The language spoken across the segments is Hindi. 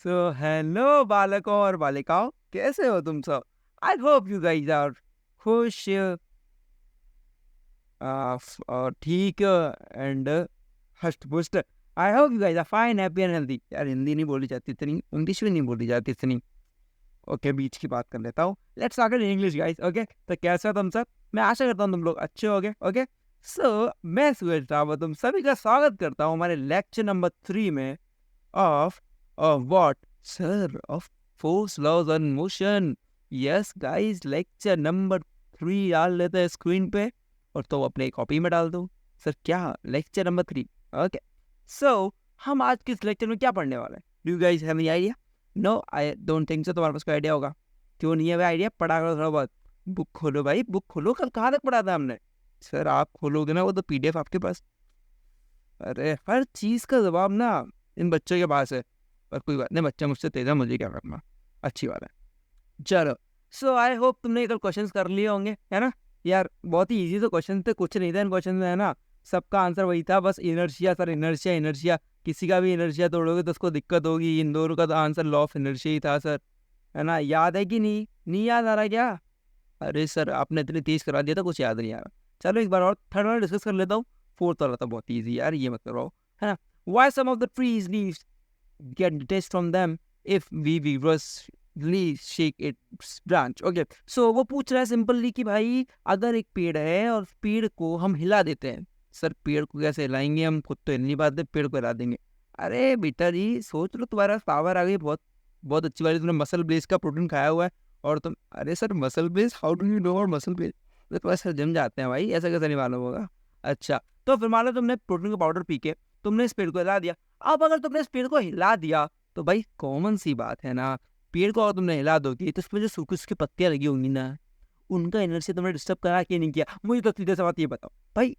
सो हेलो बालकों और बालिकाओं, कैसे हो तुम सब? I hope you guys are खुश और ठीक एंड हष्ट पुष्ट। I hope you guys are fine, happy and healthy. यार हिंदी नहीं बोली जाती इतनी, इंग्लिश भी नहीं बोली जाती इतनी। ओके, बीच की बात कर लेता हूँ। Let's start in English guys. Okay, तो कैसे हो तुम सब? मैं आशा करता हूँ तुम लोग अच्छे होगे। ओके, सो मैं सूरज रावत तुम सभी का स्वागत करता हूँ हमारे लेक्चर नंबर 3 में of what? Sir, of force, laws and motion. Yes guys, lecture number 3 डाल लेते हैं स्क्रीन पे और तो अपने कॉपी में डाल दो। सर क्या? Lecture number 3। ओके, सो हम आज किस लेक्चर में क्या पढ़ने वाले हैं? Do you guys have any idea? No, I don't think so. तुम्हारे पास कोई आइडिया होगा? क्यों नहीं है भाई आइडिया? पढ़ा करो थोड़ा बहुत। बुक खोलो भाई, बुक खोलो। कल कहाँ तक पढ़ा था हमने? सर आप खोलोगे ना वो तो पीडीएफ आपके पास। अरे हर चीज का जवाब ना इन बच्चों के पास है। पर कोई बात नहीं, बच्चा मुझसे तेज है, मुझे क्या करना। अच्छी बात है। चलो, सो आई होप तुमने कल क्वेश्चंस कर लिए होंगे, है ना? यार बहुत ही इजी तो क्वेश्चन थे, कुछ नहीं था इन क्वेश्चन में, है ना? सबका आंसर वही था, बस इनर्शिया। सर इनर्शिया इनर्शिया, किसी का भी इनर्शिया तोड़ोगे तो उसको दिक्कत होगी। इन दोनों का तो आंसर लॉ ऑफ इनर्शिया ही था सर, है ना? याद है कि नहीं? नहीं याद आ रहा क्या? अरे सर आपने इतनी तेज करा दिया था, कुछ याद नहीं आ रहा। चलो एक बार और थर्ड वाला डिस्कस कर लेता हूँ। फोर्थ वाला था बहुत ईजी यार, ये मत करो, है ना? Why some of the trees leaves get detached from them if we vigorously shake its branch? Okay, so वो पूछ रहा है सिंपली कि भाई अगर एक पेड़ है और पेड़ को हम हिला देते हैं। सर पेड़ को कैसे हिलाएंगे? हम खुद तो हिल नहीं पाते, पेड़ को हिला देंगे? अरे बेटा जी सोच लो, तुम्हारा पावर आ गई बहुत। बहुत अच्छी बात है, तुमने मसल बेस का प्रोटीन खाया हुआ है। और तुम, अरे sir muscle base, how do you know about muscle base? तो ऐसा जिम जाते हैं भाई, ऐसा कैसे नहीं मालूम होगा? अच्छा, तो फिर मान लो तुमने प्रोटीन का पाउडर पी के तुमने इस पेड़ को हिला दिया। अब अगर तुमने इस पेड़ को हिला दिया तो भाई कॉमन सी बात है ना, पेड़ को अगर तुमने हिला दोगे तो उसमें जो सूखी उसकी पत्तियां लगी होंगी ना, उनका एनर्जी तुमने डिस्टर्ब करा कि नहीं किया? मुझे तो सीधे सी बात ये बताओ भाई।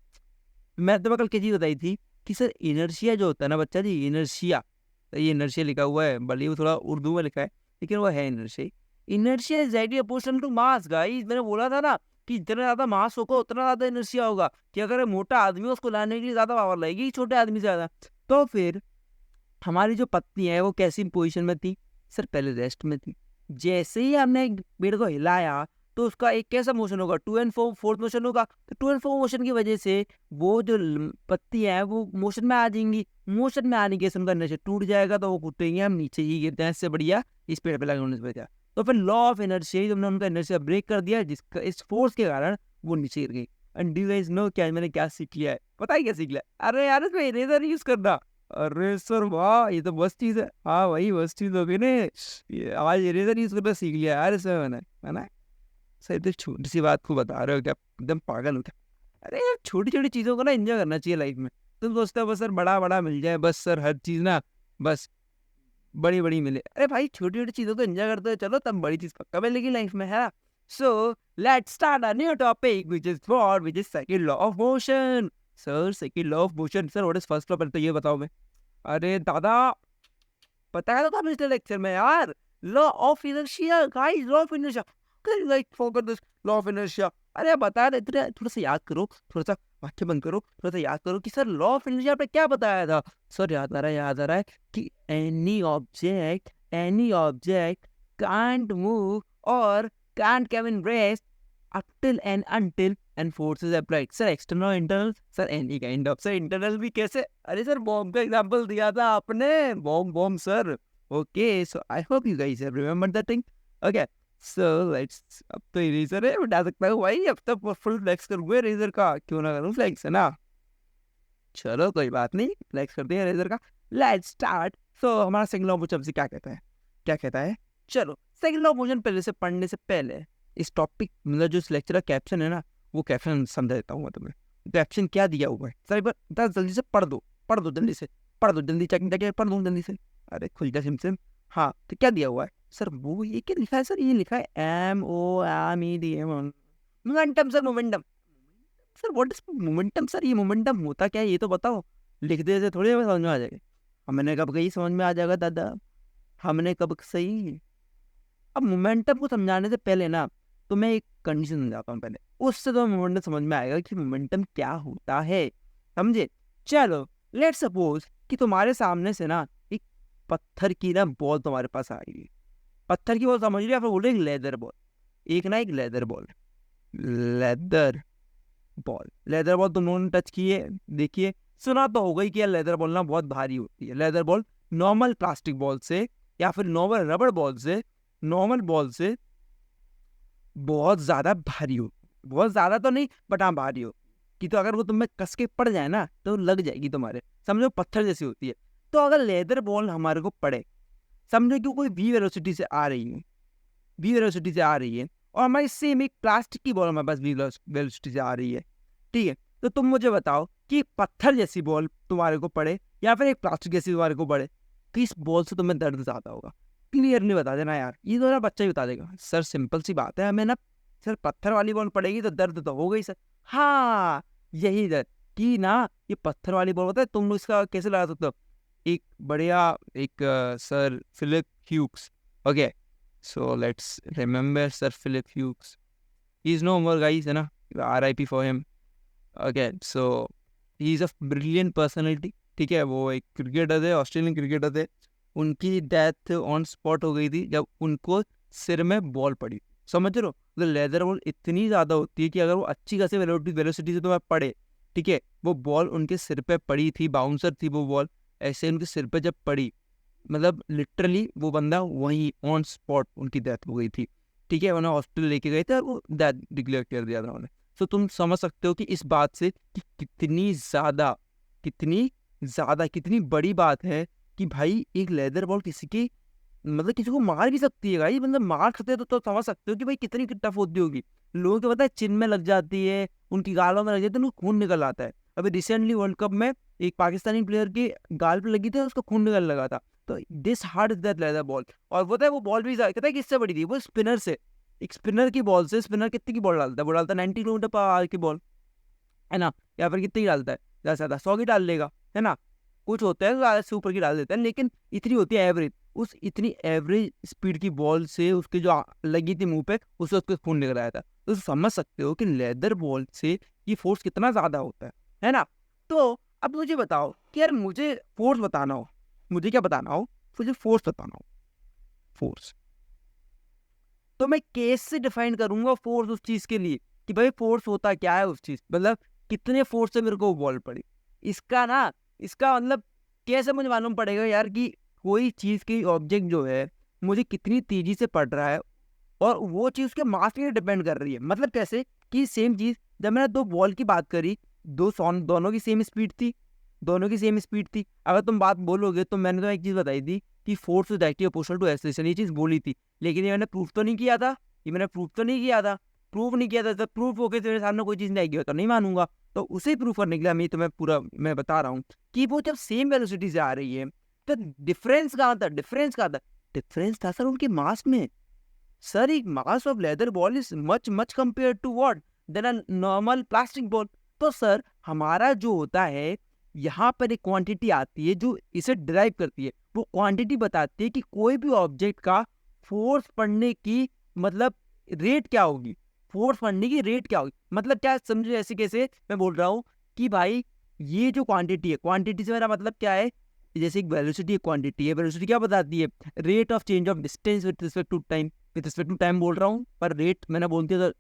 मैं तुम्हें कल क्या चीज बताई थी कि सर इनर्शिया जो होता है ना बच्चा जी, इनर्शिया, ये इनर्शिया लिखा हुआ है, भले ही वो थोड़ा उर्दू में लिखा है, लेकिन वो है inertia. Inertia is directly proportional to mass guys. मैंने बोला था ना कि जितना ज्यादा मास होगा उतना ज्यादा इनर्शिया होगा। कि अगर एक मोटा आदमी है उसको लाने के लिए ज्यादा पावर लगेगी छोटे आदमी से ज्यादा। तो फिर हमारी जो पत्नी है वो कैसी पोजीशन में थी? सर पहले रेस्ट में थी। जैसे ही हमने एक पेड़ को हिलाया तो उसका एक कैसा मोशन होगा? टू एंड फोर्थ मोशन होगा। तो टू एंड फोर मोशन की वजह से वो जो पत्ती है वो मोशन में आ जाएंगी। मोशन में आने के से उनका नशा टूट जाएगा तो वो कूदेंगे, हम नीचे ही गिरते हैं। इससे बढ़िया इस पेड़ पे लगे होने से बढ़िया। तो फिर लॉ ऑफ इनर्शिया, तुमने उनका इनर्शिया ब्रेक कर दिया, जिसका इस फोर्स के कारण वो नीचे गिर गई। And do you guys know क्या मैंने क्या सीख लिया है? पता है क्या सीख लिया? अरे यार इसमें इरेजर यूज करना। अरे सर वाह, ये तो मस्त चीज है। हाँ भाई मस्त चीज हो गई ना ये। आज इरेजर यूज करना सीख लिया यार इसमें मैंने, है ना? सर इतनी छोटी सी बात को बता रहे हो क्या? एकदम पागल हो क्या? अरे यार छोटी छोटी चीजों को ना एंजॉय करना चाहिए लाइफ में। तुम सोचते हो बस सर बड़ा बड़ा मिल जाए, बस सर हर चीज ना बस बड़ी बड़ी मिले। अरे भाई छोटी छोटी चीजों को एंजॉय करते हो चलो, तब बड़ी चीज पक्का मिलेगी लाइफ में, है ना? So let's start a new topic which is second law of motion. Sir second law of motion, sir what is first law? पहले तो ये बताओ। मैं, अरे दादा बताया तो था पिछले लेक्चर में यार। Law of inertia guys, law of inertia. Like forgot this law of inertia. अरे बताया था इतने, थोड़ा सा याद करो, थोड़ा सा वाक्य बंद करो, थोड़ा सा याद करो कि सर लॉ ऑफ इनर्शिया पे क्या बताया था। सर याद आ रहा है कि एनी ऑब्जेक्ट कांट मूव और can't come in rest up till and until and force is applied. Sir external और internal? Sir any kind of. Sir internal भी कैसे? अरे सर बॉम्ब का एग्जांपल दिया था आपने, bomb bomb sir. Okay, so I hope you guys have remembered that thing. Okay, so let's, अब तो इरेजर है बता सकता हूँ भाई, अब तक फुल फ्लेक्स करूँगा इरेजर का, क्यों ना करूँ फ्लेक्स, है ना? चलो कोई बात नहीं, फ्लेक्स करते हैं इरेजर का। Let's start. सो हमारा सेकंड लॉ ऑफ मोशन से क्या कहता है? क्या कहता है? चलो सेकंड लॉ ऑफ मोशन पहले से पढ़ने से पहले इस टॉपिक मतलब जो इस लेक्चर का कैप्शन है ना, वो कैप्शन समझा देता हूँ मैं तुम्हें। कैप्शन क्या दिया हुआ है सर एक बार बता, जल्दी से पढ़ दो, पढ़ दो जल्दी से, पढ़ दो जल्दी, चेक जाके पढ़ दो जल्दी से। अरे खुल जा सिम। हाँ तो क्या दिया हुआ है सर? वो ये क्या लिखा है सर? ये लिखा है MOMEDM, momentum sir, momentum. Sir what is momentum? Sir ये मोमेंटम होता क्या है ये तो बताओ। लिख दे से थोड़ी हमें समझ में आ जाएगा। हमने कब कही समझ में आ जाएगा दादा? हमने कब सही। अब मोमेंटम को समझाने से पहले ना तो मैं एक कंडीशन समझाता हूँ पहले, उससे तो मोमेंटम समझ में आएगा कि मोमेंटम क्या होता है। समझे? चलो लेट्स सपोज कि तुम्हारे सामने से ना एक पत्थर की ना बॉल तुम्हारे पास आ रही है, पत्थर की बॉल समझ रही है, फिर बोल रहे लेदर बॉल, एक leather ball, leather ball, leather ball तुम लोगों ने टच की है, देखिए सुना तो होगा ही कि यार लेदर बॉल ना बहुत भारी होती है। Leather ball normal plastic ball से या फिर नॉर्मल रबड़ बॉल से, नॉर्मल बॉल से बहुत ज्यादा भारी हो, बहुत ज्यादा तो नहीं बट हाँ भारी हो कि, तो अगर वो तुम्हें कस के पड़ जाए ना तो लग जाएगी तुम्हारे, समझो पत्थर जैसी होती है। तो अगर लेदर बॉल हमारे को पड़े, समझो कि कोई वी वेलोसिटी से आ रही है, वी वेलोसिटी से आ रही है, और हमारी सेम एक प्लास्टिक की बॉल हमारे पास वी वेलोसिटी से आ रही है, ठीक है। तो तुम मुझे बताओ कि पत्थर जैसी बॉल तुम्हारे को पड़े या फिर एक प्लास्टिक जैसी तुम्हारे को पड़े, किस बॉल से तुम्हें दर्द ज्यादा होगा? क्लियरली बता देना यार, ये तो ना बच्चा ही बता देगा। सर सिंपल सी बात है, हमें ना सर पत्थर वाली बॉल पड़ेगी तो दर्द तो होगा ही सर। हाँ, यही दर्द कि ना ये पत्थर वाली बॉल होता है, तुम इसका कैसे लगा सकते हो? एक बढ़िया एक sir Philip Hughes, okay, so let's remember Sir Philip Hughes. He's no more, guys, है ना, RIP for him. Okay, so he's a brilliant personality. ठीक है, वो एक क्रिकेटर थे, ऑस्ट्रेलियन क्रिकेटर थे। उनकी डेथ ऑन स्पॉट हो गई थी जब उनको सिर में बॉल पड़ी, समझ रहे हो? तो लेदर बॉल इतनी ज़्यादा होती है कि अगर वो अच्छी खासी वेलोसिटी से तुम्हें पड़े, ठीक है, वो बॉल उनके सिर पे पड़ी थी, बाउंसर थी वो बॉल, ऐसे उनके सिर पे जब पड़ी, मतलब लिटरली वो बंदा वहीं ऑन स्पॉट उनकी डेथ हो गई थी, ठीक है। उन्हें हॉस्पिटल लेके गए थे और वो डेथ डिक्लेयर कर दिया था उन्होंने। तो तुम समझ सकते हो कि इस बात से कि कितनी बड़ी बात है कि भाई एक लेदर बॉल किसी की, मतलब किसी को मार भी सकती है भाई, मतलब मार सकते हैं तो समझ सकते हो कि भाई कितनी टफ होती होगी। लोगों को पता है चिन में लग जाती है, उनकी गालों में लग जाती है, उनको खून निकल आता है। अभी रिसेंटली वर्ल्ड कप में एक पाकिस्तानी प्लेयर के गाल पे लगी थी, उसको खून निकल लगा था। तो this hard is that leather ball. और पता है वो बॉल भी कहता है किससे बड़ी थी, वो स्पिनर से, एक स्पिनर की बॉल से। स्पिनर कितनी की बॉल डालता है? वो डालता है 90 किलोमीटर पर आवर की बॉल, है ना, या फिर कितनी डालता है? ज़्यादा से ज़्यादा 100 की डाल लेगा, है ना। कुछ होता है ज़्यादा से ऊपर की डाल देता है, लेकिन इतनी होती है एवरेज। उस इतनी एवरेज स्पीड की बॉल से उसके जो लगी थी मुंह पे, उससे उसके खून निकल आया था। तो समझ सकते हो कि लेदर बॉल से ये फोर्स कितना ज़्यादा होता है ना। तो अब मुझे बताओ कि यार मुझे फोर्स बताना हो, मुझे क्या बताना हो, मुझे फोर्स बताना हो, फोर्स तो मैं केस से डिफाइन करूंगा फोर्स उस चीज के लिए कि भाई फोर्स होता क्या है उस चीज, मतलब कितने फोर्स से मेरे को बॉल पड़ी। इसका मतलब कैसे मुझे मालूम पड़ेगा यार कि कोई चीज की ऑब्जेक्ट जो है मुझे कितनी तेजी से पड़ रहा है, और वो चीज उसके मास पे डिपेंड कर रही है। मतलब कैसे कि सेम चीज, जब मैंने दो बॉल की बात करी, दोनों की सेम स्पीड थी, दोनों की सेम स्पीड थी। अगर तुम बात बोलोगे तो मैंने तो एक चीज बताई थी कि force is directly proportional to acceleration, ये चीज बोली थी, लेकिन ये मैंने प्रूफ तो नहीं किया था, ये मैंने प्रूफ तो नहीं किया था। प्रूफ नहीं किया था तो प्रूफ होके तेरे सामने कोई चीज नहीं आएगी तो नहीं मानूंगा। तो उसे प्रूफ करने के लिए मैं तुम्हें पूरा मैं बता रहा हूँ कि वो जब सेम वेलोसिटी से आ रही है तो डिफरेंस कहाँ था? डिफरेंस था सर उनके मास में। सर एक mass of leather ball is much much compare to what then a normal plastic ball. तो सर हमारा जो होता है यहाँ पर एक क्वांटिटी आती है जो इसे ड्राइव करती है, वो क्वांटिटी बताती है कि कोई भी ऑब्जेक्ट का फोर्स पड़ने की मतलब रेट क्या होगी, फोर्स पड़ने की रेट क्या होगी। मतलब क्या समझे? ऐसे कैसे मैं बोल रहा हूँ कि भाई ये जो क्वांटिटी है, क्वांटिटी से मेरा मतलब क्या है, जैसे एक वेलोसिटी एक क्वांटिटी है, वेलोसिटी क्या बताती है? Rate of change of distance with respect to time. With respect to time बोल रहा हूँ पर रेट मैंने बोल दिया तो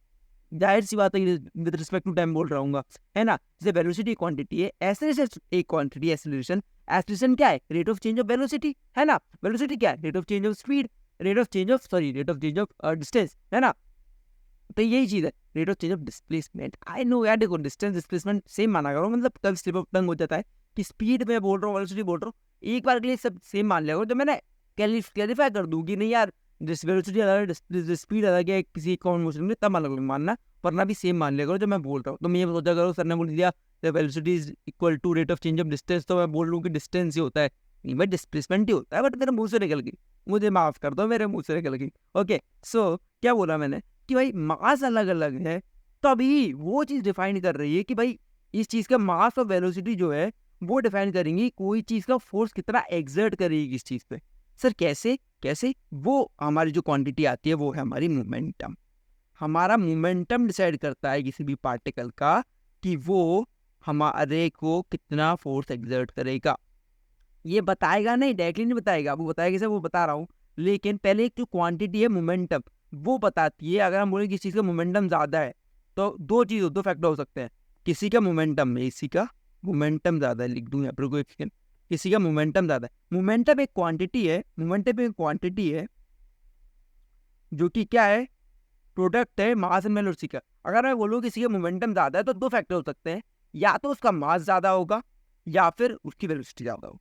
जाहिर सी बात है विद रिस्पेक्ट टू टाइम बोल रहा हूँ, है ना। जैसे वेलोसिटी क्वांटिटी है, एक्सेलरेशन एक क्वांटिटी, एक्सेलरेशन एक्सेलरेशन क्या है? Rate of change of velocity, है ना। वेलोसिटी क्या है? Rate of change of speed, rate of change of distance, है ना। तो यही चीज है rate of change of displacement. I know यार, देखो डिस्टेंस डिस्प्लेसमेंट सेम माना करो, मतलब कभी स्लिप ऑफ टंग हो जाता है कि स्पीड में बोल रहा हूँ वेलोसिटी बोल रहा हूँ, एक बार के लिए सब सेम मान लिया करो। तो मैंने क्लैरिफाई कर दूँ कि नहीं यार वेलोसिटी अलग है, स्पीड अलग है, किसी कॉमन मोशन में तब अलग मानना, वरना भी सेम मान लिया करो जब मैं बोल रहा हूँ। तो मैं ये सोचा करो सर ने बोल दिया velocity is equal to rate of change of distance, तो मैं बोल रहा हूँ कि डिस्टेंस ही होता है। नहीं भाई डिस्प्लेसमेंट ही होता है, बट मेरे मुंह से निकल गई, मुझे माफ कर दो, मेरे मुंह से निकल गई। ओके, सो क्या बोला मैंने कि भाई मास अलग अलग है, तो अभी वो चीज डिफाइन कर रही है कि भाई इस चीज का मास और वेलोसिटी जो है वो डिफाइन करेंगी कोई चीज का फोर्स कितना एग्जर्ट करेगी इस चीज पे। सर कैसे कैसे? वो हमारी जो क्वांटिटी आती है वो है हमारी मोमेंटम। हमारा मोमेंटम डिसाइड करता है किसी भी पार्टिकल का कि वो हमारे को कितना फोर्स एग्जर्ट करेगा। ये बताएगा नहीं, डायरेक्टली नहीं बताएगा, वो बताएगा जैसे वो बता रहा हूँ, लेकिन पहले एक जो क्वांटिटी है मोमेंटम वो बताती है। अगर हम बोले किसी चीज़ का मोमेंटम ज़्यादा है तो दो फैक्टर हो सकते हैं, किसी का मोमेंटम, इसी का मोमेंटम ज़्यादा है, लिख दूँ यहाँ पर कोई सेकेंड, किसी का मोमेंटम ज़्यादा है। मोमेंटम एक क्वांटिटी है, मोमेंटम एक क्वांटिटी है जो कि क्या है, प्रोडक्ट है मास एंड वेलोसिटी का। अगर मैं बोलूँ किसी का मोमेंटम ज़्यादा है तो दो फैक्टर हो सकते हैं, या तो उसका मास ज़्यादा होगा या फिर उसकी वेलोसिटी ज़्यादा होगा,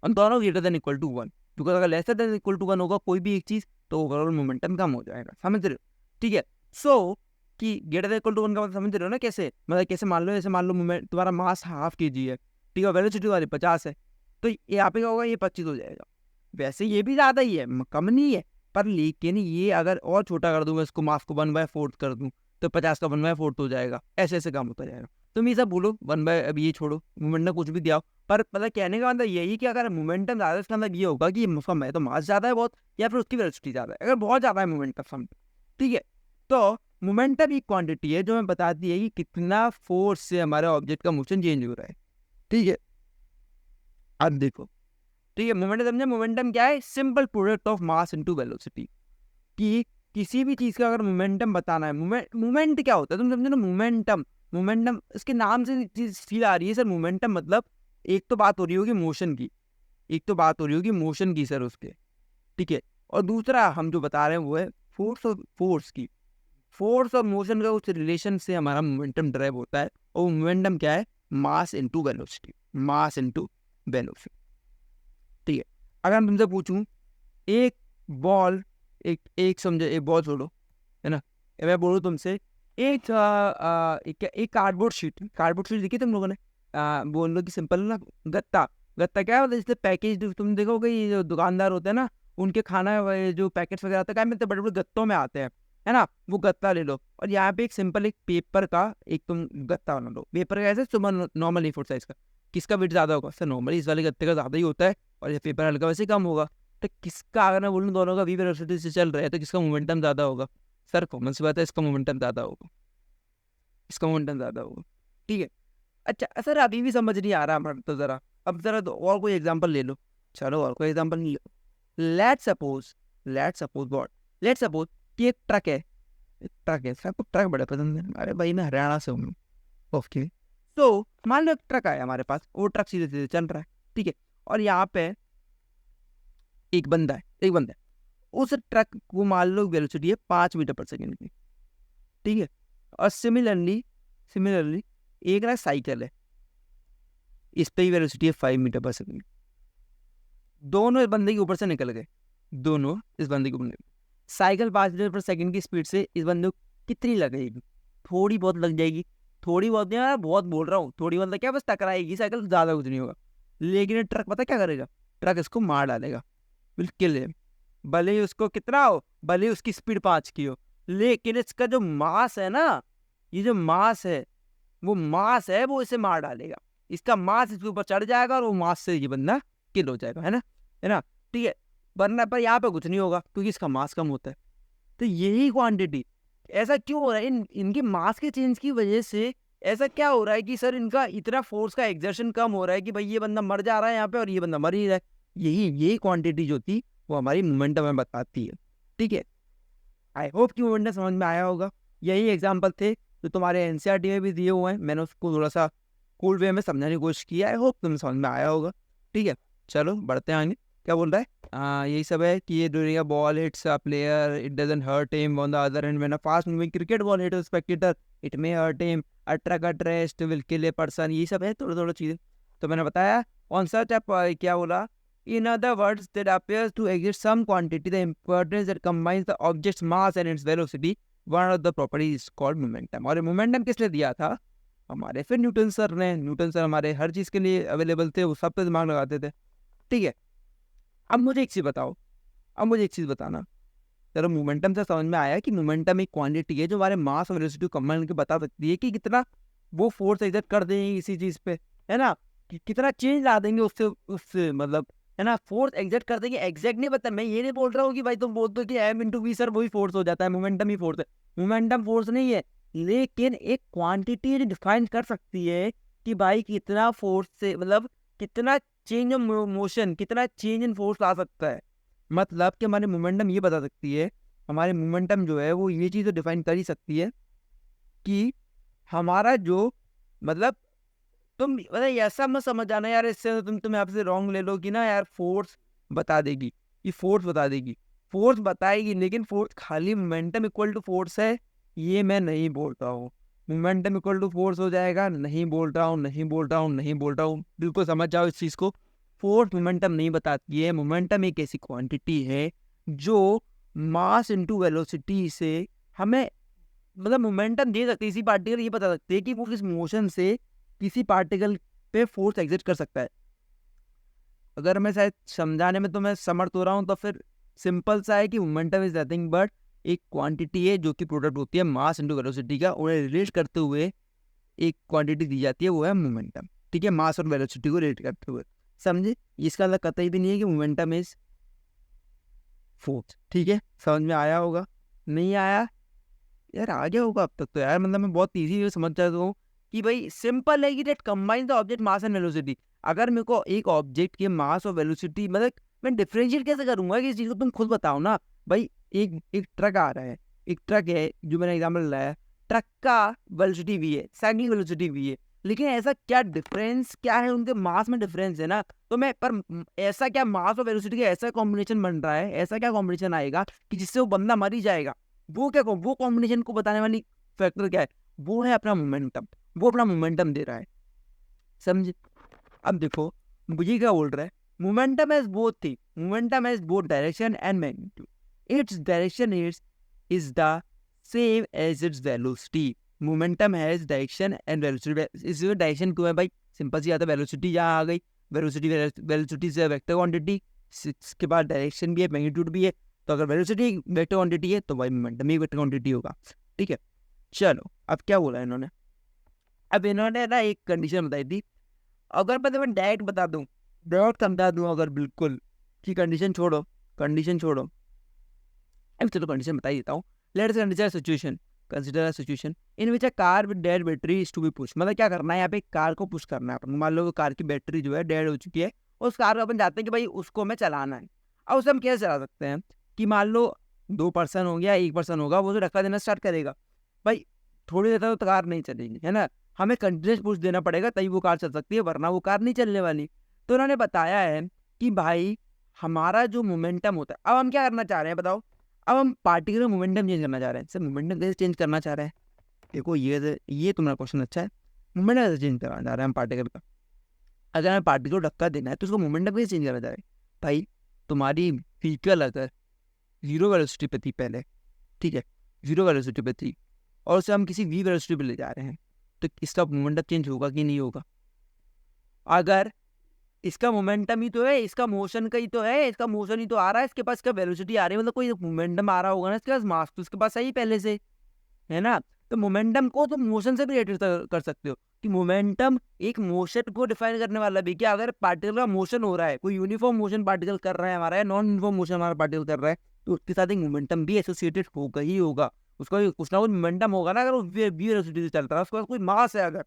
और दोनों greater than equal to 1। Because अगर लेसर देन इक्वल टू 1 होगा कोई भी एक चीज़ तो ओवरऑल मोमेंटम कम हो जाएगा, समझ रहे हो? ठीक है, सो कि ग्रेटर देन इक्वल टू 1 का मतलब समझ रहे हो ना कैसे, मतलब कैसे मान लो, जैसे मान लो मोमेंट तुम्हारा मास हाफ kg है, ठीक है, वेलोसिटी वाली 50 है, तो यहाँ पे क्या होगा, ये 25 हो जाएगा। वैसे ये भी ज़्यादा ही है, कम नहीं है, पर लेकिन ये अगर और छोटा कर दूंगा, इसको मास को 1/4 कर दूं तो 50 का 1/4 हो जाएगा, ऐसे ऐसे काम होता जाएगा। तुम ये सब बोलो 1/, अब ये छोड़ो, मोमेंटम कुछ भी दिया हो, पर मतलब कहने का मतलब यही कि अगर मोमेंटम ज़्यादा है इसका मतलब ये होगा कि उसका मैं तो मास ज़्यादा है बहुत, या फिर उसकी वेलोसिटी ज़्यादा है, अगर बहुत ज़्यादा है मोमेंटम समझ, ठीक है। तो मोमेंटम एक क्वांटिटी है जो हमें बताती है कि कितना फोर्स से हमारे ऑब्जेक्ट का मोशन चेंज हो रहा है, ठीक है। अब देखो, ठीक है, मोमेंटम समझे, मोमेंटम क्या है, simple product of mass into velocity. कि किसी भी चीज का अगर मोमेंटम बताना है, मोमेंट क्या होता है तुम समझो ना, मोमेंटम, मोमेंटम इसके नाम से चीज फील आ रही है सर, मोमेंटम मतलब एक तो बात हो रही होगी मोशन की, एक तो बात हो रही होगी मोशन की सर उसके, ठीक है, और दूसरा हम जो बता रहे हैं वो है फोर्स, और फोर्स की, फोर्स और मोशन का उस रिलेशन से हमारा मोमेंटम ड्राइव होता है, और मोमेंटम क्या है, मास इनटू वेलोसिटी, मास इनटू वेलोसिटी, ठीक है। अगर मैं तुमसे पूछूं एक बॉल, एक समझे, एक बॉल छोड़ो, है ना, मैं बोलूँ तुमसे एक कार्डबोर्ड शीट देखी तुम लोगों ने, बोल लो कि सिंपल ना, गत्ता, गत्ता क्या है, मतलब जैसे पैकेज तुम देखोगे, ये जो दुकानदार होते हैं ना, उनके खाना जो पैकेट्स वगैरह आते हैं क्या मिलते हैं, बड़े बड़े गत्तों में आते हैं, है ना, वो गत्ता ले लो, और यहाँ पे एक सिंपल एक पेपर का एक तुम गत्ता बना लो, पेपर का ऐसे सुबह नॉर्मल A4 साइज का, किसका वेट ज्यादा होगा सर, नॉर्मली इस वाले गत्ते का ज्यादा ही होता है, और ये पेपर हल्का वैसे कम होगा, तो किसका, अगर मैं बोलूँ दोनों का वी वेलोसिटी से चल रहा है तो किसका मोमेंटम ज़्यादा होगा सर, कॉमन सी बात है, इसका मोमेंटम ज़्यादा होगा, इसका मोमेंटम ज़्यादा होगा, ठीक है। अच्छा सर अभी भी समझ नहीं आ रहा हमारा, तो ज़रा अब ज़रा तो और कोई एग्जांपल ले लो, चलो और कोई एग्जांपल ले लो। लेट सपोज कि एक ट्रक है, ट्रक है, सबको ट्रक बड़े पसंद है, अरे भाई मैं हरियाणा से हूँ, ओके। तो मान लो एक ट्रक आया हमारे पास, वो ट्रक सीधे सीधे चल रहा है, ठीक है, और यहाँ पे एक बंदा है, उस ट्रक को मान लो वेलोसिटी है 5 मीटर पर सेकंड की, ठीक है, और सिमिलरली एक ना साइकिल है, इस पे ही वेलोसिटी है 5 मीटर पर सेकंड, दोनों इस बंदे के ऊपर से निकल गए, दोनों इस बंदे के ऊपर, साइकिल 5 मीटर पर सेकंड की स्पीड से इस बंदे को कितनी लगेगी, थोड़ी बहुत लग जाएगी, थोड़ी बहुत नहीं यार, बहुत बोल रहा हूँ, थोड़ी मतलब क्या, बस टकराएगी साइकिल, ज्यादा कुछ नहीं होगा, लेकिन ये ट्रक पता क्या करेगा, ट्रक इसको मार डालेगा, बिल्कुल, भले ही उसको कितना हो, भले ही उसकी स्पीड 5 की हो, लेकिन इसका जो मास है ना, ये जो मास है वो इसे मार डालेगा, इसका मास इसके ऊपर चढ़ जाएगा, और वो मास से ये बंदा किल हो जाएगा, है ना, ठीक है, वरना पर यहाँ पे कुछ नहीं होगा क्योंकि इसका मास कम होता है। तो यही क्वांटिटी, ऐसा क्यों हो रहा है, इनके मास के चेंज की वजह से ऐसा क्या हो रहा है कि सर इनका इतना फोर्स का एग्जर्शन कम हो रहा है कि भाई ये बंदा मर जा रहा है यहाँ पे, और ये बंदा मर ही रहा है, यही क्वांटिटी जो थी वो हमारी मोमेंटम में बताती है, ठीक है। आई होप कि मोमेंटम समझ में आया होगा। यही एग्जांपल थे जो तुम्हारे एनसीईआरटी में भी दिए हुए हैं, मैंने उसको थोड़ा सा कूल वे में समझाने की कोशिश की है, आई होप तुम्हें समझ में आया होगा, ठीक है। चलो बढ़ते हैं आगे, क्या बोल रहा है, यही सब है कि ये during a ball hits a player it doesn't hurt him, on the other hand when a fast moving cricket ball hits a spectator it may hurt him, a truck at rest will kill a person, यही सब है थोड़ा थोड़ा चीज़ें, तो मैंने बताया ऑन सच क्या बोला, in other words, there appears to exist some quantity, the importance that combines the object's mass and its velocity. One of the properties is called momentum. और momentum किस लिए दिया था, हमारे फिर न्यूटन सर ने, न्यूटन सर हमारे हर चीज़ के लिए अवेलेबल थे, वो सब पे दिमाग लगाते थे, ठीक है। अब मुझे एक चीज़ बताओ, अब मुझे एक चीज़ बताना, चलो मोमेंटम से समझ में आया कि मोमेंटम एक क्वांटिटी है जो हमारे मास और वेलोसिटी को कंबाइन करके बता सकती है कि कितना वो फोर्स एग्जर्ट कर देंगे इसी चीज़ पे, है ना, कि कितना चेंज ला देंगे उससे मतलब, है ना, फोर्स एग्जर्ट कर देंगे, एग्जैक्ट नहीं बता, मैं ये नहीं बोल रहा हूँ कि भाई तुम बोलते हो कि एम इंटू वी सर वही फोर्स हो जाता है, मोमेंटम ही फोर्स है, मोमेंटम फोर्स नहीं है, लेकिन एक क्वांटिटी डिफाइन कर सकती है कि भाई कितना फोर्स से मतलब कितना चेंज ऑफ मोशन, कितना चेंज इन फोर्स ला सकता है। मतलब कि हमारे मोमेंटम ये बता सकती है, हमारे मोमेंटम जो है वो ये चीज़ तो डिफाइन कर ही सकती है कि हमारा जो मतलब तुम मतलब ऐसा मत समझ जाना यार, इससे तुम आपसे रॉन्ग ले लो कि ना यार फोर्स बता देगी, ये फोर्स बता देगी, फोर्स बताएगी, लेकिन फोर्स खाली मोमेंटम इक्वल टू फोर्स है ये मैं नहीं बोल रहा हूँ। मोमेंटम इक्वल टू फोर्स हो जाएगा, नहीं बोल रहा हूँ, नहीं बोल रहा हूँ, नहीं बोल रहा हूँ, बिल्कुल समझ जाओ इस चीज़ को। फोर्स मोमेंटम नहीं बताती है। मोमेंटम एक ऐसी क्वांटिटी है जो मास इनटू वेलोसिटी से हमें मतलब मोमेंटम दे सकती है। इसी पार्टिकल ये बता सकती है कि वो किस मोशन से किसी पार्टिकल पे फोर्स एग्जिस्ट कर सकता है। अगर मैं शायद समझाने में तो मैं समर्थ हो रहा हूँ तो फिर सिंपल सा है कि मोमेंटम इज नथिंग बट एक क्वांटिटी है जो कि प्रोडक्ट होती है मास इनटू वेलोसिटी का, उन्हें रिलेट करते हुए एक क्वांटिटी दी जाती है, वो है मोमेंटम। ठीक है, मास और वेलोसिटी को रिलेट करते हुए, समझे। इसका मतलब कतई भी नहीं है कि मोमेंटम इज फोर्स। ठीक है, समझ में आया होगा? नहीं आया यार, आ गया होगा अब तक तो यार, मतलब मैं बहुत ईजी समझ जाता हूँ कि भाई सिंपल है कि that combine the object mass and velocity. अगर मेरे को एक ऑब्जेक्ट के मास और वेलोसिटी मतलब मैं डिफरेंशिएट कैसे करूंगा कि इस चीज़ को तुम खुद बताओ ना भाई। एक एक ट्रक आ रहा है, एक ट्रक है जो मैंने एग्जाम्पल लाया, ट्रक का वेलोसिटी भी है, साइकिल वेलोसिटी भी है, लेकिन ऐसा क्या डिफरेंस क्या है, उनके मास में डिफरेंस है ना। तो मैं पर ऐसा क्या मास और वेलोसिटी का ऐसा कॉम्बिनेशन बन रहा है, ऐसा क्या कॉम्बिनेशन आएगा कि जिससे वो बंदा मर ही जाएगा। वो क्या वो कॉम्बिनेशन को बताने वाली फैक्टर क्या है, वो है अपना मोमेंटम। वो अपना मोमेंटम दे रहा है, समझे। अब देखो मुझे क्या बोल रहा है, momentum has both thing, momentum has both direction and magnitude, its direction is the same as its velocity. Momentum has direction and velocity. इसमें डायरेक्शन क्यों है भाई, सिंपल सी आता है, वेलोसिटी यहाँ आ गई, वेलोसिटी वेलोसिटी से वेक्टर क्वांटिटी, इसके बाद डायरेक्शन भी है, मैग्नीट्यूड भी है। तो अगर वेलोसिटी वेक्टर क्वांटिटी है तो भाई मोमेंटम ही वेक्टर क्वांटिटी होगा। ठीक है, चलो अब क्या बोला इन्होंने, अब इन्होंने ना एक कंडीशन बताई थी। अगर मैं तुम्हें डायरेक्ट बता दूं, डायरेक्ट समझा दूं अगर बिल्कुल कि कंडीशन छोड़ो, कंडीशन छोड़ो, अब चलो कंडीशन बता ही देता हूँ। Let's consider a situation in which a car with dead battery is to be push. मतलब क्या करना है यहाँ पे, कार को पुश करना है अपन। मान लो कार की बैटरी जो है डेड हो चुकी है, उस कार को अपन चाहते हैं कि भाई उसको हमें चलाना है। अब उसे हम कैसे चला सकते हैं कि मान लो 2 पर्सन हो गया, 1 पर्सन होगा, वो तो धक्का देना स्टार्ट करेगा भाई, थोड़ी देर तक तो कार नहीं चलेगी, है ना। हमें कंटिन्यूस पुश देना पड़ेगा तभी वो कार चल सकती है, वरना वो कार नहीं चलने वाली। तो उन्होंने बताया है कि भाई हमारा जो मोमेंटम होता है, अब हम क्या करना चाह रहे हैं बताओ। अब हम पार्टिकल का मोमेंटम चेंज करना चाह रहे हैं। सर मोमेंटम कैसे चेंज करना चाह रहे हैं, देखो ये तुम्हारा क्वेश्चन अच्छा है। मोमेंटम कैसे चेंज करना चाह रहे हैं हम पार्टिकल का, अगर हमें पार्टिकल को धक्का देना है तो उसको मोमेंटम कैसे चेंज करना चाह रहे हैं भाई। तुम्हारी व्हीकल अगर 0 वेलोसिटी पे थी पहले, ठीक है, 0 वेलोसिटी पे थी, और उसे हम किसी v वेलोसिटी पे ले जा रहे हैं, तो इसका मोमेंटम चेंज होगा कि नहीं होगा। अगर इसका मोमेंटम ही तो है, इसका मोशन का ही तो है, इसका मोशन ही तो आ रहा है, इसके पास इसका वेलोसिटी आ रही है, मतलब कोई मोमेंटम आ रहा होगा ना, इसके पास मास तो इसके पास है ही पहले से, है ना। तो मोमेंटम को तो मोशन से भी रिलेटेड कर सकते हो कि मोमेंटम एक मोशन को डिफाइन करने वाला भी क्या। अगर पार्टिकल का मोशन हो रहा है, कोई यूनिफॉर्म मोशन पार्टिकल कर रहा है हमारा, है नॉन यूनिफॉर्म मोशन हमारा पार्टिकल कर रहा है, तो उसके साथ एक मोमेंटम भी एसोसिएटेड होगा ही होगा। उसका कुछ ना कुछ मोमेंटम होगा ना, अगर वो वी वेलोसिटी से चल रहा है, उसके पास कोई मास है अगर,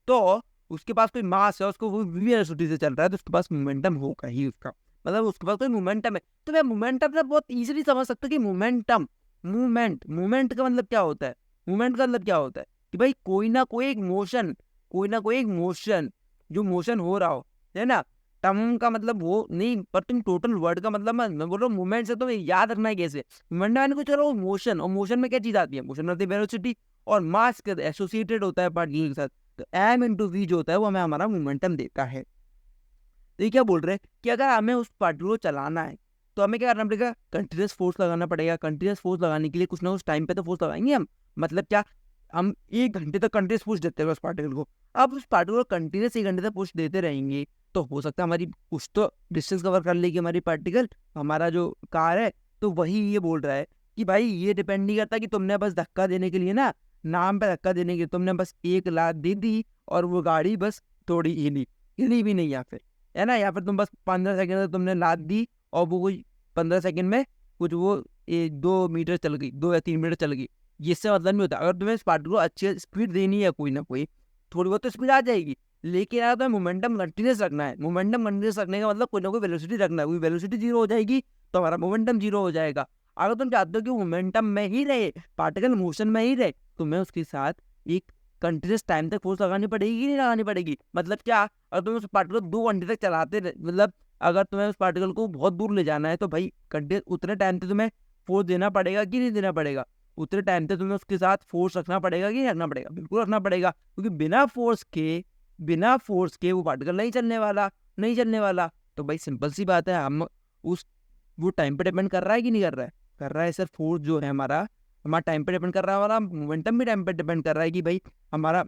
तो उसके पास कोई मास है, उसको वो वी वेलोसिटी से चल रहा है, तो उसके पास मोमेंटम होगा ही उसका, मतलब उसके पास कोई मोमेंटम है। तो मैं मोमेंटम से बहुत इजीली समझ सकता हूँ कि मोमेंटम, मूवमेंट का मतलब क्या होता है। मूवमेंट का मतलब क्या होता है कि भाई कोई ना कोई एक मोशन, कोई ना कोई एक मोशन, जो मोशन हो रहा हो, है ना। टर्म का मतलब वो नहीं, पर तुम टोटल वर्ड का मतलब मैं बोल रहा हूँ मूवमेंट से, तो याद रखना है कैसे। मूवमेंट मैंने कुछ करो मोशन, और मोशन में क्या चीज आती है, मोशन में आती है वेलोसिटी, और मास के एसोसिएटेड होता है पार्टिकल के साथ। तो एम इंटू वी जो होता है वो हमें हमारा मोमेंटम देता है। तो ये क्या बोल रहे हैं कि अगर हमें उस पार्टिकल को चलाना है तो हमें क्या करना पड़ेगा, कंटिन्यूस फोर्स लगाना पड़ेगा। कंटिन्यूस फोर्स लगाने के लिए कुछ ना कुछ टाइम पे तो फोर्स लगाएंगे हम। मतलब क्या, हम 1 घंटे तक कंटिन्यूस पुश देते हैं उस पार्टिकल को। अब उस पार्टिकल को कंटिन्यूस 1 घंटे तक पुश देते रहेंगे तो हो सकता है हमारी कुछ तो डिस्टेंस कवर कर लेगी हमारी पार्टिकल, हमारा जो कार है। तो वही ये बोल रहा है कि भाई ये डिपेंड नहीं करता कि तुमने बस धक्का देने के लिए ना, नाम पे धक्का देने के लिए तुमने बस 1 लात दे दी और वो गाड़ी बस थोड़ी हिली भी नहीं, या फिर, है ना, या फिर तुम बस 15 सेकंड तक तुमने लात दी और वो कोई 15 सेकंड में कुछ वो 2 मीटर चल गई, 2 या 3 मीटर चल गई, इससे मतलब नहीं होता। अगर तुम्हें इस पार्टिकल को अच्छी स्पीड देनी है, कोई ना कोई थोड़ी बहुत तो स्पीड आ जाएगी, लेकिन अगर तुम्हें मोमेंटम कंटिन्यूस रखना है, मोमेंटम कंटिन्यूस रखने का मतलब कोई ना कोई वेलोसिटी रखना है, कोई वेलोसिटी जीरो हो जाएगी तो हमारा मोमेंटम जीरो हो जाएगा। अगर तुम चाहते हो कि मोमेंटम में ही रहे, पार्टिकल मोशन में ही रहे, तो मैं उसके साथ एक कंटिन्यूस टाइम तक फोर्स लगानी पड़ेगी कि नहीं लगानी पड़ेगी? मतलब क्या, अगर तुम उस पार्टिकल को 2 घंटे तक चलाते मतलब अगर तुम्हें उस पार्टिकल को बहुत दूर ले जाना है तो भाई कंटिन्यूस उतने टाइम तक तुम्हें फोर्स देना पड़ेगा कि नहीं देना पड़ेगा? उतने टाइम तक तुम्हें उसके साथ फोर्स रखना पड़ेगा कि नहीं रखना पड़ेगा? बिल्कुल रखना पड़ेगा, क्योंकि बिना फोर्स के वो पार्टिकल नहीं चलने वाला, नहीं चलने वाला। तो भाई सिंपल सी बात है, हम उस वो टाइम पे डिपेंड कर रहा है कि नहीं कर रहा है? कर रहा है सर। फोर्स जो है हमारा टाइम पे डिपेंड कर रहा है, हमारा मोमेंटम भी टाइम पे डिपेंड कर रहा है कि भाई हमारा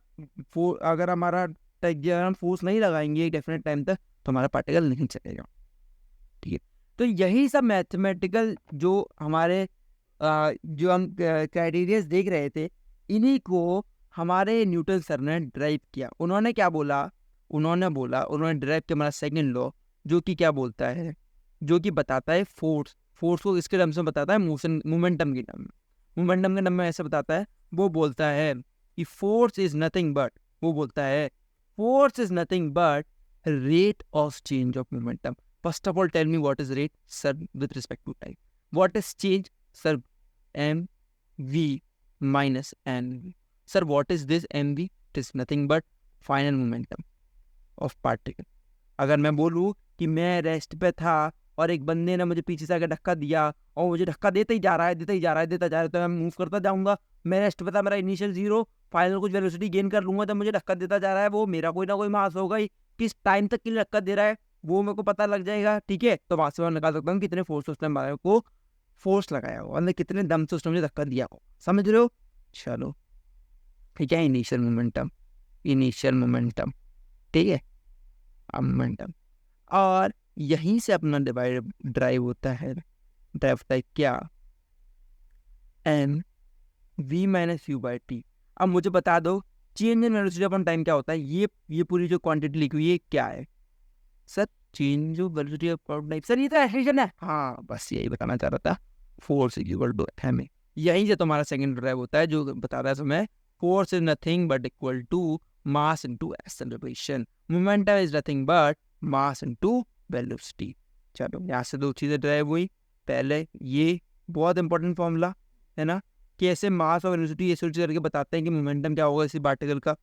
अगर हम फोर्स नहीं लगाएंगे डेफिनेट टाइम तक तो हमारा पार्टिकल नहीं चलेगा। ठीक है, तो यही सब मैथमेटिकल जो हमारे जो हम क्राइटेरियाज देख रहे थे, इन्हीं को हमारे न्यूटन सर ने ड्राइव किया। उन्होंने क्या बोला? उन्होंने ड्राइव किया हमारा सेकंड लॉ, जो कि क्या बोलता है, जो कि बताता है फोर्स को इसके टर्म्स में बताता है, मोमेंटम के टर्म में। मोमेंटम के टर्म में ऐसे बताता है, वो बोलता है कि force is nothing but rate of change of momentum. First of all tell me what is rate sir with respect to time? What is change sir? M V minus N V. Sir what is this M V? It is nothing but final momentum of particle. अगर मैं बोलूँ कि मैं रेस्ट पे था और एक बंदे ने मुझे पीछे से आकर धक्का दिया और मुझे धक्का देता ही जा रहा है तो मैं मूव करता जाऊंगा। मैं रेस्ट पे था, मेरा इनिशियल जीरो, फाइनल कुछ वेलोसिटी गेन कर लूंगा, तब मुझे धक्का देता जा रहा है, वो मेरा कोई ना कोई मास होगा ही। किस टाइम तक के लिए धक्का दे रहा है वो मेरे को पता लग जाएगा। ठीक है, तो वहां से मैं निकाल सकता हूँ कितने फोर्स उसने मेरे को फोर्स लगाया हो, मतलब कितने दम से उसने मुझे धक्का दिया हो। समझ रहे हो? चलो ठीक है, इनिशियल मोमेंटम। ठीक है, मोमेंटम। और यहीं से अपना ड्राइव होता है क्या? M V minus U by T. अब मुझे बता दो change in velocity upon time क्या होता है? ये पूरी जो क्वांटिटी लिखी हुई है क्या है sir? Change of velocity upon time. Sir ये तो एक्सप्रेशन है। हाँ बस यही बताना चाह रहा था, फोर्स इक्वल टू हमें। यहीं से तुम्हारा सेकंड ड्राइव होता है, जो बता रहा है तुम्हें force is nothing but equal to mass into acceleration. Momentum is nothing but mass into velocity. चलो यहाँ से 2 चीजें ड्राइव हुई। पहले ये बहुत इंपॉर्टेंट फॉर्मूला है ना, कि ऐसे मास और वेलोसिटी ये सोच करके बताते हैं कि मोमेंटम क्या होगा इसी पार्टिकल का।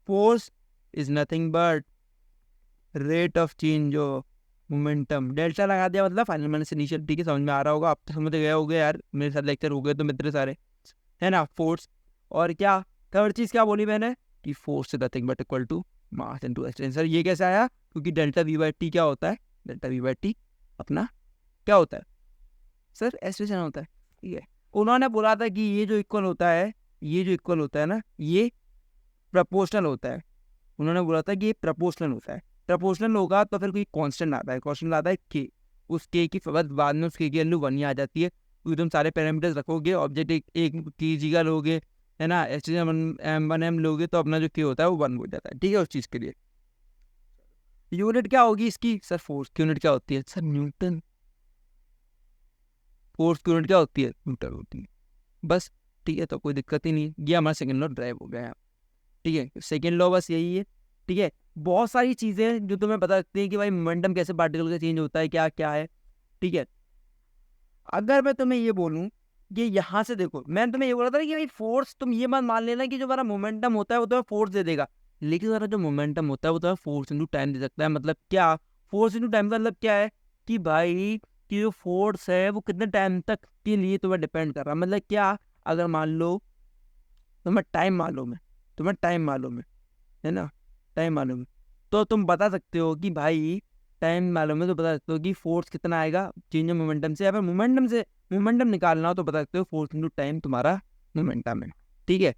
Force is nothing but rate of change of momentum. Delta लगा दिया मतलब फाइनल माइनस इनिशियल। ठीक है, समझ में आ रहा होगा, अब तो समझ गए होगे यार, मेरे साथ लेक्चर हो गए तो मित्र सारे, है ना। फोर्स और क्या, थर्ड चीज क्या बोली मैंने कि force is nothing but equal to mass into acceleration. Sir ये कैसे आया? क्योंकि डेल्टा वी बाई टी क्या होता है? डेल्टा वी बाई टी अपना क्या होता है सर? एक्सेलरेशन होता है। ठीक है, उन्होंने बोला था कि ये जो इक्वल होता है ना, ये प्रपोर्शनल होता है। उन्होंने बोला था कि ये प्रपोर्शनल होता है। प्रपोर्शनल होगा तो फिर कोई कांस्टेंट आता है के। उस के की बाद में उस के की वैल्यू 1 ही आ जाती है, क्योंकि तुम सारे पैरामीटर्स रखोगे, ऑब्जेक्ट एक के जी का लोगे, है ना, एच वन एम लोगे, तो अपना जो के होता है वो 1 हो जाता है। ठीक है, उस चीज़ के लिए यूनिट क्या होगी इसकी? सर फोर्स की यूनिट क्या होती है? Sir Newton. फोर्स की यूनिट क्या होती है? न्यूटन होती है, बस। ठीक है, तो कोई दिक्कत ही नहीं। ये हमारा सेकंड लॉ ड्राइव हो गया है। ठीक है, सेकंड लॉ बस यही है। ठीक है, बहुत सारी चीजें जो तुम्हें बता सकती हैं कि भाई मोमेंटम कैसे पार्टिकल का चेंज होता है, क्या क्या है। ठीक है, अगर मैं तुम्हें ये बोलूं कि यहाँ से देखो, मैंने तुम्हें ये बोला था कि भाई फोर्स, तुम ये मत मान लेना कि जो हमारा मोमेंटम होता है वो तुम्हें फोर्स दे देगा, लेकिन हमारा जो मोमेंटम होता है वो तुम्हें फोर्स इंटू टाइम दे सकता है। मतलब क्या? फोर्स इंटू टाइम का मतलब क्या है कि भाई कि जो फोर्स है वो कितने टाइम तक के लिए तुम्हें डिपेंड कर रहा है। मतलब क्या, अगर मान लो तुम्हें टाइम मालूम है ना, टाइम मालूम है, तो तुम बता सकते हो कि भाई टाइम मालूम है तो बता सकते हो कि फोर्स कितना आएगा चेंज ऑफ मोमेंटम से। या फिर मोमेंटम निकालना हो तो बता सकते हो फोर्स इंटू टाइम तुम्हारा मोमेंटम है। ठीक है,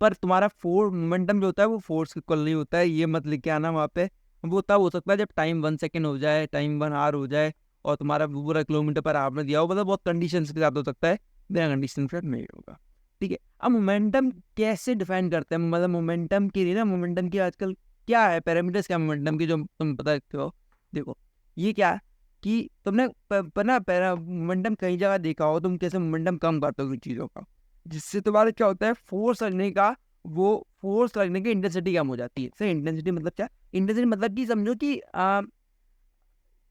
पर तुम्हारा मोमेंटम जो होता है वो फोर्स इक्वल नहीं होता है, ये मत लिख के आना वहाँ पे। वो तब हो सकता है जब टाइम 1 सेकेंड हो जाए, टाइम 1 आवर हो जाए, और तुम्हारा पूरा किलोमीटर पर आवर में दिया हो, मतलब बहुत कंडीशन के साथ हो सकता है, बिना कंडीशन के साथ नहीं होगा। ठीक है, अब मोमेंटम कैसे डिफाइन करते हैं? मतलब मोमेंटम के लिए ना, मोमेंटम की आजकल क्या है, पैरामीटर्स क्या मोमेंटम की जो तुम बता सकते हो? देखो ये क्या है कि तुमने ना मोमेंटम कई जगह देखा हो, तुम कैसे मोमेंटम कम करते हो कुछ चीज़ों का, जिससे तुम्हारा क्या होता है, फोर्स लगने का वो फोर्स लगने की इंटेंसिटी कम हो जाती है। सर इंटेंसिटी मतलब क्या? इंटेंसिटी मतलब कि समझो कि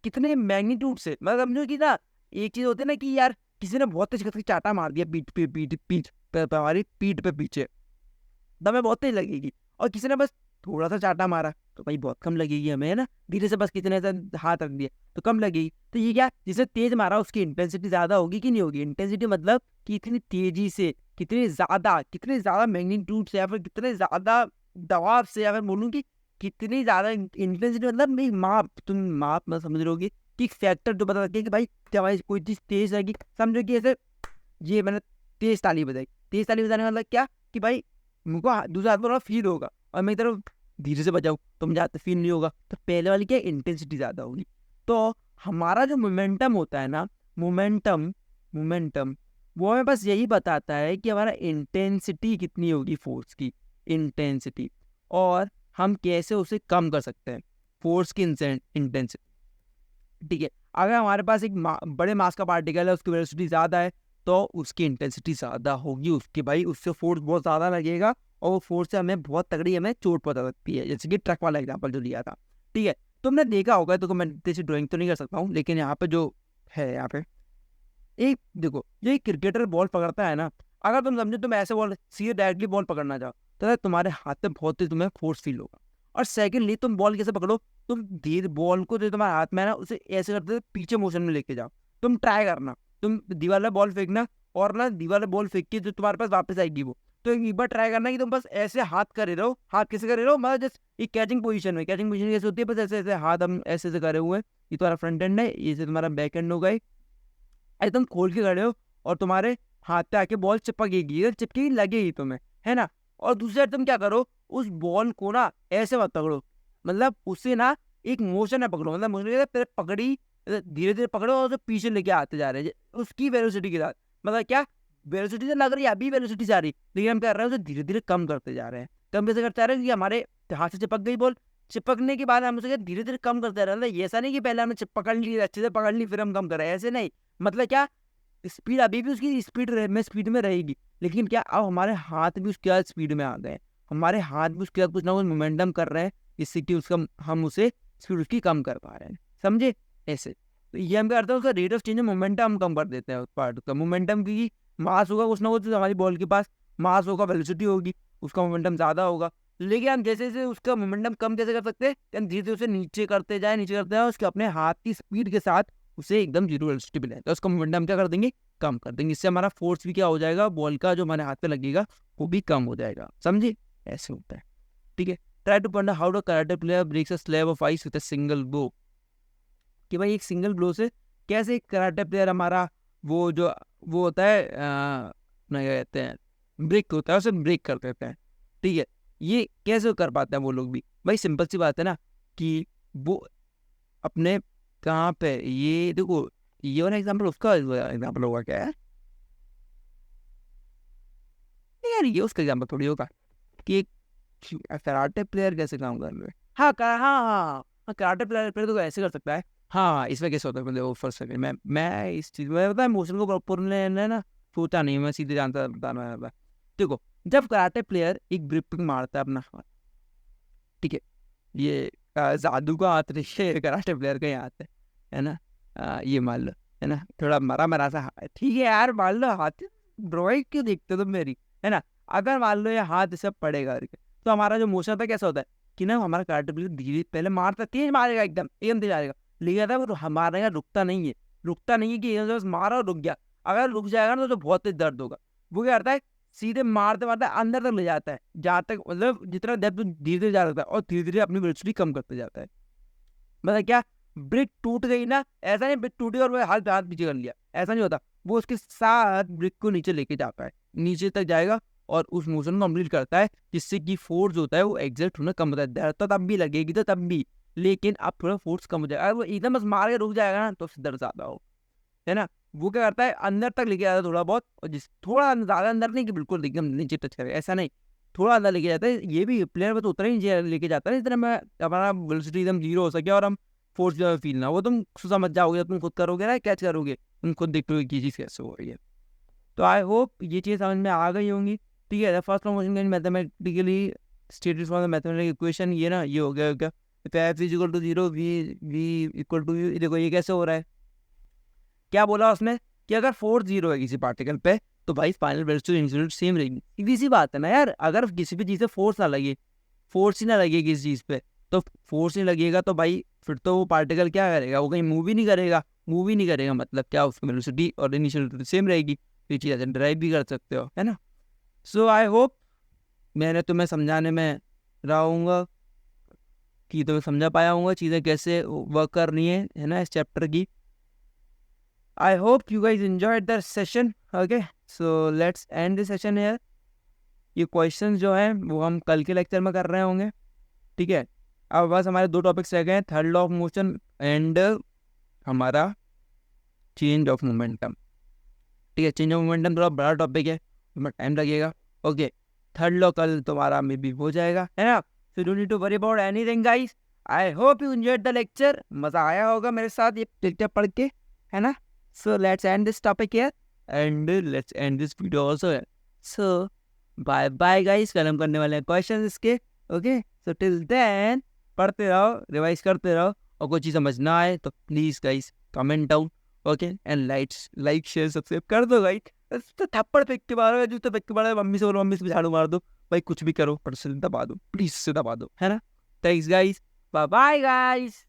कितने मैग्नीट्यूड से, मतलब समझो कि ना एक चीज होती है ना कि यार किसी ने बहुत तेज करके चाटा मार दिया पीठ पे हमारी पीठ पे पीछे, तो हमें बहुत तेज लगेगी। और किसी ने बस थोड़ा सा चाटा मारा तो भाई बहुत कम लगेगी हमें, है ना। धीरे से बस कितने से हाथ रख दिया तो कम लगेगी। तो ये क्या, जिसे तेज मारा उसकी इंटेंसिटी ज्यादा होगी कि नहीं होगी? इंटेंसिटी मतलब कि इतनी तेजी से, कितने ज्यादा मैग्नीट्यूड से, या फिर कितने ज्यादा दबाव से, या फिर बोलूँ कि कितनी ज्यादा इंटेंसिटी, मतलब एक माप, तुम माप में समझ रहे होगे कि फैक्टर जो बता सकते हैं कि भाई हमारी कोई चीज तेज रहेगी। समझो कि ऐसे ये मैंने तेज ताली बजाई, तेज ताली बजाने का मतलब क्या कि भाई मुझको दूसरा हाथ में फील होगा, और मैं तरफ धीरे से बजाऊं तो मुझे हाथ फील नहीं होगा। तो पहले वाली क्या, इंटेंसिटी ज्यादा होगी। तो हमारा जो मोमेंटम होता है ना, मोमेंटम मोमेंटम वो हमें बस यही बताता है कि हमारा इंटेंसिटी कितनी होगी, फोर्स की इंटेंसिटी, और हम कैसे उसे कम कर सकते हैं, फोर्स की इंटेंसिटी। ठीक है, अगर हमारे पास एक बड़े मास का पार्टिकल है, उसकी वेलोसिटी ज्यादा है, तो उसकी इंटेंसिटी ज्यादा होगी, उसके भाई उससे फोर्स बहुत ज्यादा लगेगा, और वो फोर्स से हमें बहुत तगड़ी हमें चोट पहुंचा सकती है, जैसे कि ट्रक वाला एग्जांपल जो लिया था। ठीक है, तुमने देखा होगा, तो मैं जैसे ड्राइंग तो नहीं कर सकता हूँ, लेकिन यहाँ पे जो है, यहाँ पे एक देखो, ये क्रिकेटर बॉल पकड़ता है ना, अगर तुम समझो तुम ऐसे बॉल सीधे डायरेक्टली बॉल पकड़ना चाहो तो तुम्हारे हाथ में बहुत ही तुम्हें फोर्स फील होगा। और सेकेंडली तुम बॉल कैसे पकड़ो, तुम धीरे बॉल को जो तुम्हारे हाथ में है ना उसे ऐसे करते पीछे मोशन में लेके जाओ। तुम ट्राई करना, तुम दीवार में बॉल फेंकना, और ना दीवार में बॉल फेंक के जो तुम्हारे पास वापस आएगी वो, तो एक बार ट्राई करना कि तुम बस ऐसे हाथ करे रहो। हाथ कैसे करे रहो, मतलब जस्ट एक कैचिंग पोजीशन में, कैचिंग पोजीशन कैसे होती है, बस ऐसे ऐसे हाथ हम ऐसे ऐसे करे हुए हैं। ये तुम्हारा फ्रंट एंड है, ये से तुम्हारा बैक एंड होगा, एकदम खोल के खड़े हो, और तुम्हारे हाथ पे आके बॉल चिपकेगी, चिपकेगी लगेगी तुम्हें, है ना। और दूसरी साइड तुम क्या करो, उस बॉल को ना ऐसे मत पकड़ो, मतलब उससे ना एक मोशन है पकड़ो, मतलब मोशन पकड़ी, धीरे धीरे पकड़ो और उसे पीछे लेके आते जा रहे हैं उसकी वेलोसिटी के साथ। मतलब क्या, वेलोसिटी तो लग रही है, अभी वेलोसिटी जा रही, लेकिन हम क्या कर रहे हैं, उसे धीरे धीरे कम करते जा रहे हैं। कम कैसे करते जा रहे हैं कि हमारे हाथ से चिपक गई बॉल, चिपकने के बाद हम उसे धीरे धीरे कम करते रहे। मतलब ऐसा नहीं कि पहले हमने पकड़ ली, अच्छे से पकड़ ली, फिर हम कम कर रहे हैं, ऐसे नहीं। मतलब क्या, स्पीड अभी भी उसकी स्पीड में रहेगी, लेकिन क्या अब हमारे हाथ भी उसके साथ स्पीड में आ गए, हमारे हाथ भी उसके साथ कुछ ना कुछ मोमेंटम कर रहे हैं, जिससे कि उसका हम उसे स्पीड उसकी कम कर पा रहे हैं, समझे ऐसे। तो ये हम क्या करते हैं, उसका रेट ऑफ चेंज मोमेंटम हम कम कर देते हैं उस पार्ट का। मोमेंटम की मास होगा कुछ ना कुछ, हमारी बॉल के पास मास होगा, वेलोसिटी होगी, उसका मोमेंटम ज्यादा होगा, लेकिन हम जैसे जैसे उसका मोमेंटम कम कैसे कर सकते हैं, हम धीरे धीरे उसे नीचे करते जाए, उसके अपने हाथ की स्पीड के साथ उसे एकदम जीरो वेलोसिटी मिले, तो उसका मोमेंटम क्या कर देंगे, कम कर देंगे। इससे हमारा फोर्स भी क्या हो जाएगा, बॉल का जो हमारे हाथ पे लगेगा वो भी कम हो जाएगा, समझे, ऐसे होता है। ठीक है, try to point how do karate player breaks a slab of ice with a single blow, कि भाई एक सिंगल ब्लो से कैसे एक कराटे प्लेयर हमारा वो जो वो होता है अपना क्या कहते हैं, ब्रेक होता है, उसे ब्रेक कर देते हैं। ठीक है, ये कैसे कर पाते हैं वो लोग भी, भाई सिंपल सी बात है ना, कि वो अपने कहाँ पे, ये देखो, ये वाला एग्जाम्पल उसका एग्जाम्पल होगा क्या यार, यार ये उसका एग्जाम्पल थोड़ी होगा कि एक कराटे प्लेयर कैसे काम कर रहे हैं। हाँ कराटे प्लेयर तो ऐसे कर सकता है। हाँ, इसमें कैसे होता है, मतलब फर्स्ट सेकंड मैं इस चीज में पता है इमोशन को प्रॉपर ने ना सोचा नहीं, मैं सीधे जानता बताना है। देखो, जब कराटे प्लेयर एक ग्रिपिंग मारता है अपना हाथ, ठीक है, ये जादू का हाथ नहीं है, कराटे प्लेयर का ही हाथ है ना। ये मान लो, है ना, थोड़ा मरा मरा सा हाथ, ठीक है यार, मान लो हाथ, ड्राइंग क्यों देखते हो तुम मेरी, है ना। अगर मान लो ये हाथ सब पड़ेगा करके, तो हमारा जो मोशन होता है कैसा होता है कि ना, हमारा कराटे प्लेयर धीरे पहले मारता, तेज मारेगा, एकदम एकदम तेज आएगा, लेकिन था वो हमारे यहाँ रुकता नहीं है कि एकदम से बस मारा और रुक गया। अगर रुक जाएगा ना तो बहुत तेज दर्द होगा। वो क्या करता है, सीधे मारते मारते अंदर तक ले जाता है, जहाँ तक मतलब जितना डेप्थ धीरे धीरे जा सकता है, और धीरे धीरे अपनी वेलोसिटी कम करते जाता है। मतलब क्या, ब्रिक टूट गई ना, ऐसा नहीं ब्रिक टूटी और वो हाथ हाथ पीछे कर लिया, ऐसा नहीं होता, वो उसके साथ ब्रिक को नीचे लेके जाता है, नीचे तक जाएगा, और उस मोशन को कंप्लीट करता है, जिससे कि फोर्स होता है वो एग्जर्ट होना कम होता है। दर्द तो तब भी लगेगी, तो तब भी, लेकिन अब थोड़ा फोर्स कम हो जाएगा। अगर वो एकदम बस मार के रुक जाएगा ना, तो उससे दर्द ज्यादा हो, है ना। वो क्या करता है, अंदर तक लेके जाता है थोड़ा बहुत, और जिस थोड़ा ज्यादा अंदर नहीं कि बिल्कुल एकदम नीचे टच करे, ऐसा नहीं, थोड़ा अंदर लेके जाता है। ये भी प्लेयर बस उतना ही नीचे लेके जाता है जितना मैं हमारा वेलोसिटी एकदम जीरो हो सके, और हम फोर्स जो फील ना, वो तुम समझ जाओगे, तुम खुद करोगे ना, कैच करोगे, तुम खुद देखोगे कि चीज़ कैसे हो रही है। तो आई होप ये चीज़ समझ में आ गई होंगी। ठीक है, the first formation can mathematically stated for the mathematical equation, ये ना ये हो गया क्या, if F is equal to 0 V equal to U. देखो ये कैसे हो रहा है, क्या बोला उसने कि अगर फोर्स 0 है किसी पार्टिकल पे तो भाई फाइनल वेलोसिटी इनिशियल सेम रहेगी। सीधी सी बात है ना यार, अगर किसी भी चीज़ से फोर्स ना लगे, फोर्स ही ना लगे किसी चीज़ पे, तो फोर्स नहीं लगेगा तो भाई फिर तो वो पार्टिकल क्या करेगा, वो कहीं मूव ही नहीं करेगा। मूव ही नहीं करेगा मतलब क्या, उसकी वेलोसिटी और इनिशियल सेम रहेगी। तो ये चीज़ ऐसे ड्राइव भी कर सकते हो, है ना। सो आई होप मैंने तुम्हें समझाने में रहा हूँगा कि तुम्हें समझा पाया हूँगा चीज़ें कैसे वर्क कर रही है ना इस चैप्टर की। I hope you guys enjoyed the session. Okay, so let's end the session here. ये क्वेश्चंस जो हैं वो हम कल के लेक्चर में कर रहे होंगे, ठीक है। अब बस हमारे 2 टॉपिक्स रह गए हैं, third law of motion and हमारा चेंज ऑफ मोमेंटम। ठीक है, चेंज ऑफ मोमेंटम थोड़ा बड़ा टॉपिक है, उसमें टाइम लगेगा। ओके, थर्ड लॉ कल तुम्हारा मे बी हो जाएगा, है ना। So don't need to worry about anything guys. I hope you enjoyed the lecture, मज़ा आया होगा मेरे साथ ये लेक्चर पढ़ के, है ना। So let's end this topic here and let's end this video also here. So bye bye guys, कल हम करने वाले हैं क्वेश्चन इसके। ओके, सो टिल देन पढ़ते रहो, रिवाइज करते रहो, और कोई चीज़ समझ ना आए तो please guys comment down. Okay, and like share subscribe कर दो गाइस। तो थप्पड़ फेंक के मारो, जूते फेंक के मारो, मम्मी से बोलो, मम्मी से झाड़ू मार दो भाई, कुछ भी करो पर दबा दो, प्लीज से दबा दो, है ना। Thanks guys, bye bye guys.